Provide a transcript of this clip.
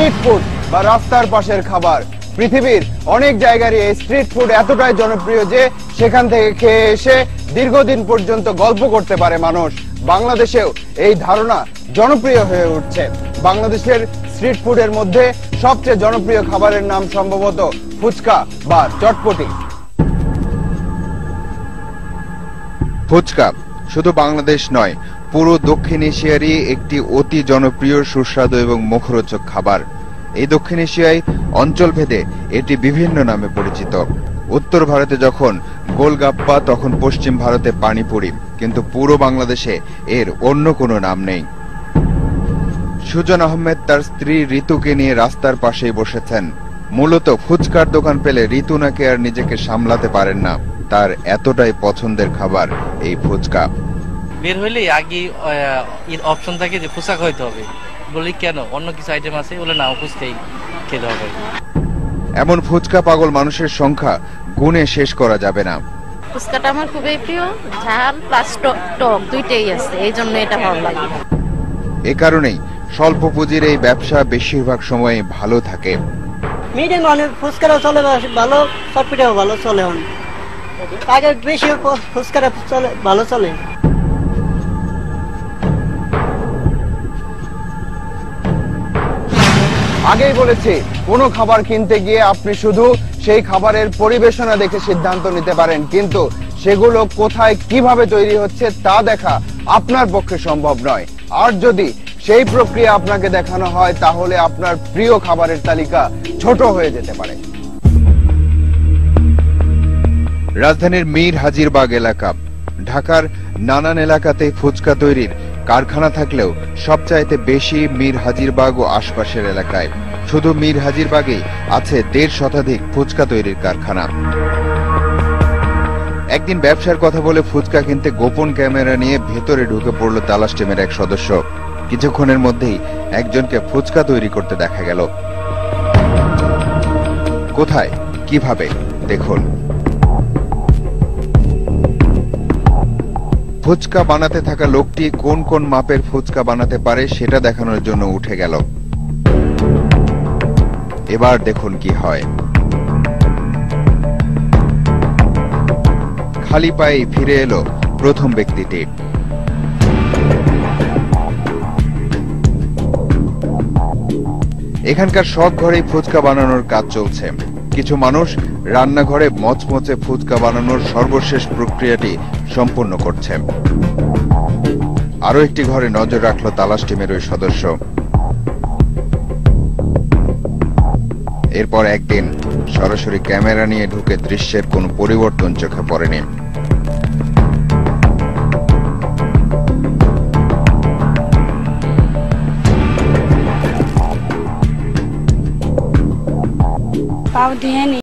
Street food বা রাস্তার পাশের খাবার। পৃথিবীর অনেক জায়গায় এই স্ট্রিট ফুড এতটাই জনপ্রিয় যে সেখান থেকে খেয়ে এসে দীর্ঘদিন পর্যন্ত গল্প করতে পারে মানুষ। বাংলাদেশেও এই ধারণা জনপ্রিয় হয়ে উঠছে। বাংলাদেশের স্ট্রিট ফুডের মধ্যে সবচেয়ে জনপ্রিয় খাবারের নাম সম্ভবত ফুচকা বা চটপটি। ফুচকা শুধু বাংলাদেশ নয়, পুরো দক্ষিণ এশিয়ারই একটি অতি জনপ্রিয়, সুস্বাদু এবং মুখরোচক খাবার। এই দক্ষিণ এশিয়ায় অঞ্চলভেদে এটি বিভিন্ন নামে পরিচিত। উত্তর ভারতে যখন গোলগাপ্পা, তখন পশ্চিম ভারতে পানিপুরি, কিন্তু পুরো বাংলাদেশে এর অন্য কোনো নাম নেই। সুজন আহমেদ তার স্ত্রী ঋতুকে নিয়ে রাস্তার পাশেই বসেছেন। মূলত ফুচকার দোকান পেলে ঋতু নাকি আর নিজেকে সামলাতে পারেন না, তার এতটাই পছন্দের খাবার এই ফুচকা। বের হইলে আগে অপশন থাকে যে ফুচকা খাইতে হবে, বলি কেন অন্য কিছু আইটেম আছে, বলে না ফুচকাই খেতে হবে। এমন ফুচকা পাগল মানুষের সংখ্যা গুণে শেষ করা যাবে না। ফুচকাটা আমার খুবই প্রিয়, ঝাল প্লাস টক দুইটাই আছে, এই জন্য এটা ভালো লাগে। এ কারণেই স্বল্প পুঁজির এই ব্যবসা বেশিরভাগ সময় ভালো থাকে। মিডিয়াম অনেক ফুচকাটাও চলে ভালো, চটপিটাও ভালো চলে। আগে বেশি ফুচকাটা চলে ভালো চলে। আগেই বলেছি, কোনো খাবার কিনতে গিয়ে আপনি শুধু সেই খাবারের পরিবেশনা দেখে সিদ্ধান্ত নিতে পারেন, কিন্তু সেগুলো কোথায় কিভাবে তৈরি হচ্ছে তা দেখা আপনার পক্ষে সম্ভব নয়। আর যদি সেই প্রক্রিয়া আপনাকে দেখানো হয়, তাহলে আপনার প্রিয় খাবারের তালিকা ছোট হয়ে যেতে পারে। রাজধানীর মীর হাজিরবাগ এলাকা। ঢাকার নানান এলাকাতে ফুচকা তৈরির কারখানা থাকলেও সবচাইতে বেশি মীর হাজিরবাগ ও আশপাশের এলাকায়। শুধু মীর হাজিরবাগেই আছে 1.5 শতাধিক ফুচকা তৈরির কারখানা। একদিন ব্যবসার কথা বলে ফুচকা কিনতে গোপন ক্যামেরা নিয়ে ভেতরে ঢুকে পড়ল তালাশ টিমের এক সদস্য। কিছুক্ষণের মধ্যেই একজনকে ফুচকা তৈরি করতে দেখা গেল। কোথায়, কিভাবে, দেখুন। ফুচকা বানাতে থাকা লোকটি কোন কোন মাপের ফুচকা বানাতে পারে সেটা দেখানোর জন্য উঠে গেল। এবার দেখুন কি হয়। খালি পায়ে ফিরে এলো প্রথম ব্যক্তিটি। এখানকার সব ঘরেই ফুচকা বানানোর কাজ চলছে। কিছু মানুষ রান্নাঘরে মচমচে ফুচকা বানানোর সর্বশেষ প্রক্রিয়াটি সম্পন্ন করছে। আরো একটি ঘরে নজর রাখলো তালাশ টিমের ওই সদস্য। এরপর একদিন সরাসরি ক্যামেরা নিয়ে ঢুকে দৃশ্যের কোনো পরিবর্তন চোখে পড়েনি। पाव दिए नहीं।